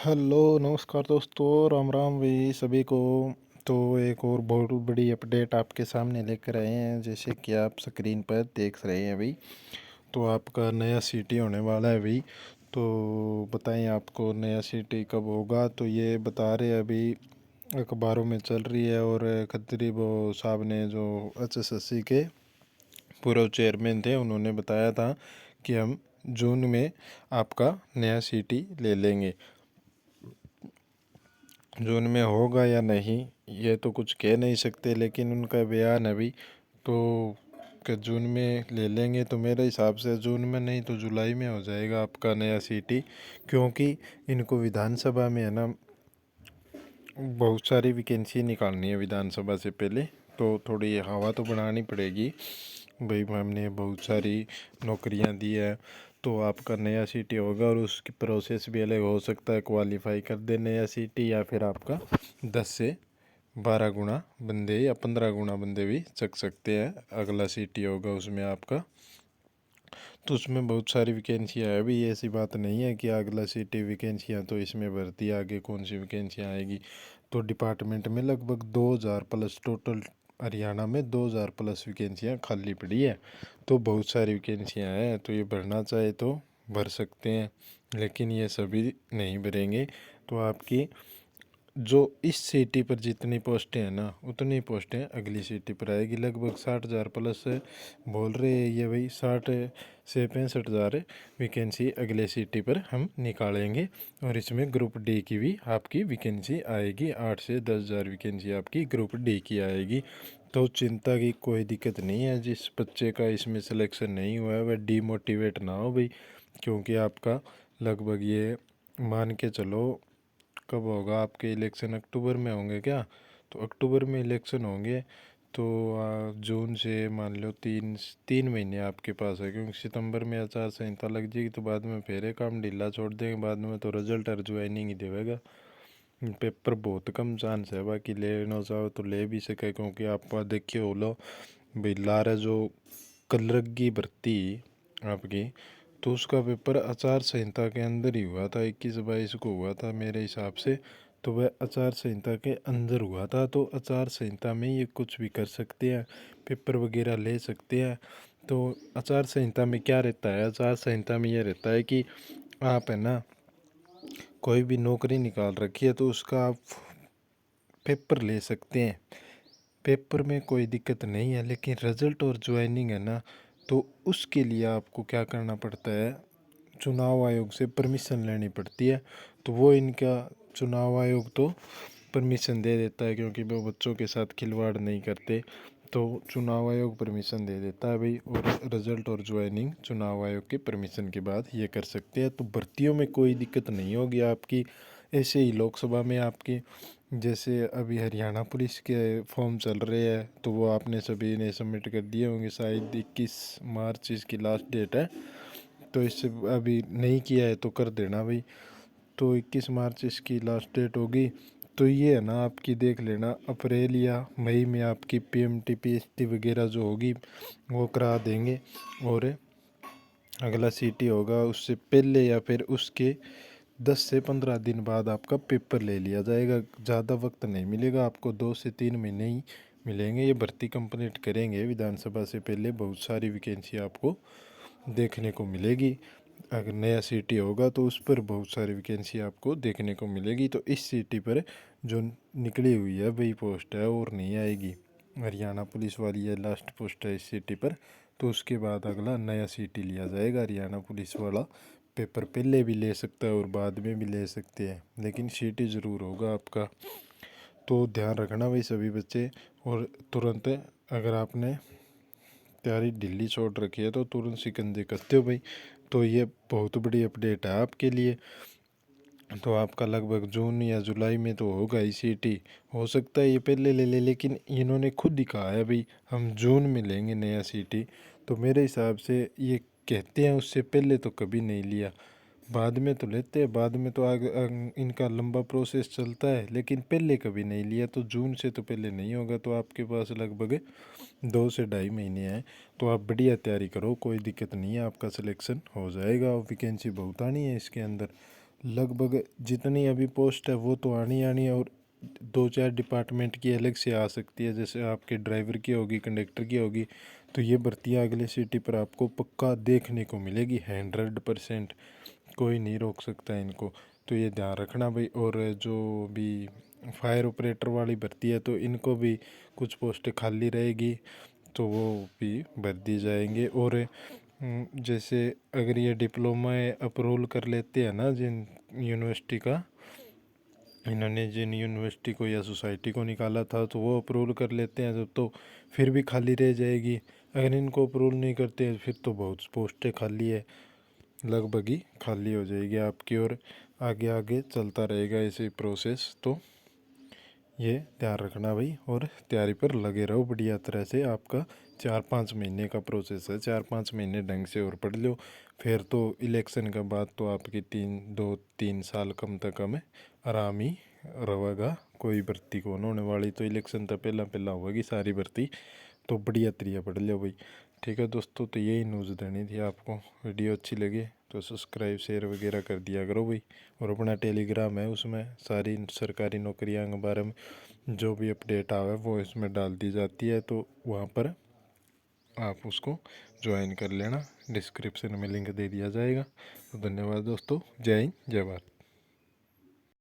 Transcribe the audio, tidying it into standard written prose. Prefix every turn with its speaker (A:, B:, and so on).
A: Hello नमस्कार दोस्तों, राम राम भाई सभी को। तो एक और बहुत बड़ी अपडेट आपके सामने लेकर आए हैं, जैसे कि आप स्क्रीन पर देख रहे हैं भाई। तो आपका नया सीटी होने वाला है भाई। तो बताएं आपको नया सीटी कब होगा। तो ये बता रहे हैं अभी, अखबारों में चल रही है। और खत्री वो साहब ने जो HSSC के पूर्व चेयरमैन थे, उन्होंने बताया था कि हम जून में आपका नया सीटी ले लेंगे। जून में होगा या नहीं ये तो कुछ कह नहीं सकते, लेकिन उनका बयान अभी तो कि जून में ले लेंगे। तो मेरे हिसाब से जून में नहीं तो जुलाई में हो जाएगा आपका नया सीटी, क्योंकि इनको विधानसभा में है ना बहुत सारी वैकेंसी निकालनी है विधानसभा से पहले। तो थोड़ी हवा तो बनानी पड़ेगी भाई, हमने बहुत सारी नौकरियां दी है। तो आपका नया सीटी होगा और उसकी प्रोसेस भी अलग हो सकता है, क्वालिफाई कर दे नया सीटी या फिर आपका 10 से 12 गुना बंदे या 15 गुना बंदे भी चक सकते हैं। अगला सीटी होगा उसमें आपका, तो उसमें बहुत सारी वैकेंसियाँ है अभी। ऐसी बात नहीं है कि अगला सीटी वैकेंसियाँ तो इसमें भर्ती आगे कौन सी वैकेंसियाँ आएगी। तो डिपार्टमेंट में लगभग 2000 प्लस टोटल, हरियाणा में 2000 प्लस वैकेंसियाँ खाली पड़ी है। तो बहुत सारी वैकेंसियाँ हैं, तो ये भरना चाहे तो भर सकते हैं, लेकिन ये सभी नहीं भरेंगे। तो आपकी जो इस सिटी पर जितनी पोस्टें हैं ना, उतनी पोस्टें अगली सिटी पर आएगी। लगभग 60,000 प्लस बोल रहे हैं ये भाई, 60 से 65,000 वैकेंसी अगले सिटी पर हम निकालेंगे। और इसमें ग्रुप डी की भी आपकी वैकेंसी आएगी, 8 से 10,000 वैकेंसी आपकी ग्रुप डी की आएगी। तो चिंता की कोई दिक्कत नहीं है। जिस बच्चे का इसमें सिलेक्शन नहीं हुआ है वह डीमोटिवेट ना हो भाई, क्योंकि आपका लगभग ये मान के चलो, कब होगा आपके इलेक्शन, अक्टूबर में होंगे क्या? तो अक्टूबर में इलेक्शन होंगे। तो जून से मान लो तीन तीन महीने आपके पास है, क्योंकि सितंबर में आचार संहिता लग जाएगी तो बाद में फिर काम ढीला छोड़ देंगे, बाद में तो रिजल्ट और ज्वाइनिंग ही देगा। पेपर बहुत कम चांस है, बाकी लेना चाहो तो ले भी सके, क्योंकि आप देखिए हो लो भाई, लारा जो कलरगी भर्ती आपकी, तो उसका पेपर आचार संहिता के अंदर ही हुआ था, 21-22 को हुआ था मेरे हिसाब से। तो वह आचार संहिता के अंदर हुआ था, तो आचार संहिता में ये कुछ भी कर सकते हैं, पेपर वगैरह ले सकते हैं। तो आचार संहिता में क्या रहता है, आचार संहिता में ये रहता है कि आप है ना कोई भी नौकरी निकाल रखी है तो उसका आप पेपर ले सकते हैं, पेपर में कोई दिक्कत नहीं है। लेकिन रिजल्ट और ज्वाइनिंग है ना, तो उसके लिए आपको क्या करना पड़ता है, चुनाव आयोग से परमिशन लेनी पड़ती है। तो वो इनका चुनाव आयोग तो परमिशन दे देता है, क्योंकि वो बच्चों के साथ खिलवाड़ नहीं करते। तो चुनाव आयोग परमिशन दे देता है भाई, और रिजल्ट और ज्वाइनिंग चुनाव आयोग के परमिशन के बाद ये कर सकते हैं। तो भर्तियों में कोई दिक्कत नहीं होगी आपकी। ऐसे ही लोकसभा में आपकी, जैसे अभी हरियाणा पुलिस के फॉर्म चल रहे हैं, तो वो आपने सभी ने सबमिट कर दिए होंगे, शायद 21 मार्च इसकी लास्ट डेट है। तो इससे अभी नहीं किया है तो कर देना भाई। तो 21 मार्च इसकी लास्ट डेट होगी। तो ये है ना आपकी, देख लेना अप्रैल या मई में आपकी PMT PST वगैरह जो होगी वो करा देंगे। और अगला सीटी होगा उससे पहले या फिर उसके 10 से 15 दिन बाद आपका पेपर ले लिया जाएगा। ज़्यादा वक्त नहीं मिलेगा आपको, 2 से 3 महीने ही मिलेंगे। ये भर्ती कंप्लीट करेंगे विधानसभा से पहले, बहुत सारी वैकेंसी आपको देखने को मिलेगी। अगर नया सिटी होगा तो उस पर बहुत सारी वैकेंसी आपको देखने को मिलेगी। तो इस सिटी पर जो निकली हुई है वही पोस्ट है और नहीं आएगी, हरियाणा पुलिस वाली है लास्ट पोस्ट है इस सिटी पर। तो उसके बाद अगला नया सिटी लिया जाएगा। हरियाणा पुलिस वाला पेपर पहले भी ले सकता है और बाद में भी ले सकते हैं, लेकिन सिटी ज़रूर होगा आपका। तो ध्यान रखना भाई सभी बच्चे। और तुरंत अगर आपने तैयारी ढीली छोड़ रखी है तो तुरंत शिकंजे कसते हो भाई। तो ये बहुत बड़ी अपडेट है आपके लिए। तो आपका लगभग जून या जुलाई में तो होगा ही सीटी। हो सकता है ये पहले ले ले, लेकिन इन्होंने खुद ही कहा है भाई हम जून में लेंगे नया सीटी। तो मेरे हिसाब से ये कहते हैं, उससे पहले तो कभी नहीं लिया, बाद में तो लेते हैं, बाद में तो इनका लंबा प्रोसेस चलता है, लेकिन पहले कभी नहीं लिया। तो जून से तो पहले नहीं होगा। तो आपके पास लगभग 2 से ढाई महीने हैं। तो आप बढ़िया तैयारी करो, कोई दिक्कत नहीं है, आपका सिलेक्शन हो जाएगा। और वैकेंसी बहुत आनी है इसके अंदर। लगभग जितनी अभी पोस्ट है वो तो आनी आनी है, और 2-4 डिपार्टमेंट की अलग से आ सकती है, जैसे आपके ड्राइवर की होगी, कंडक्टर की होगी। तो ये भर्तियाँ अगले सिटी पर आपको पक्का देखने को मिलेगी 100%। कोई नहीं रोक सकता इनको, तो ये ध्यान रखना भाई। और जो भी फायर ऑपरेटर वाली भर्ती है तो इनको भी कुछ पोस्टें खाली रहेगी, तो वो भी भर दी जाएंगे। और जैसे अगर ये डिप्लोमा अप्रूवल कर लेते हैं ना जिन यूनिवर्सिटी का, इन्होंने जिन यूनिवर्सिटी को या सोसाइटी को निकाला था, तो वो अप्रूवल कर लेते हैं तो फिर भी खाली रह जाएगी। अगर इनको अप्रूवल नहीं करते फिर तो बहुत पोस्टें खाली है, लगभग ही खाली हो जाएगी आपकी। और आगे आगे चलता रहेगा ऐसे प्रोसेस, तो ये ध्यान रखना भाई। और तैयारी पर लगे रहो बढ़िया तरह से। आपका 4-5 महीने का प्रोसेस है, 4-5 महीने ढंग से और पढ़ लो, फिर तो इलेक्शन के बाद तो आपकी 2-3 साल कम से कम आराम ही रहेगा। कोई भर्ती कौन होने वाली, तो इलेक्शन तो पहला पहला होगी सारी भर्ती, तो बढ़िया तरीका पढ़ लो भाई। ठीक है दोस्तों, तो यही न्यूज़ देनी थी आपको। वीडियो अच्छी लगे तो सब्सक्राइब शेयर वगैरह कर दिया करो भाई। और अपना टेलीग्राम है, उसमें सारी सरकारी नौकरियां के बारे में जो भी अपडेट आवे वो इसमें डाल दी जाती है, तो वहाँ पर आप उसको ज्वाइन कर लेना। डिस्क्रिप्शन में लिंक दे दिया जाएगा। तो धन्यवाद दोस्तों, जय हिंद जय भारत।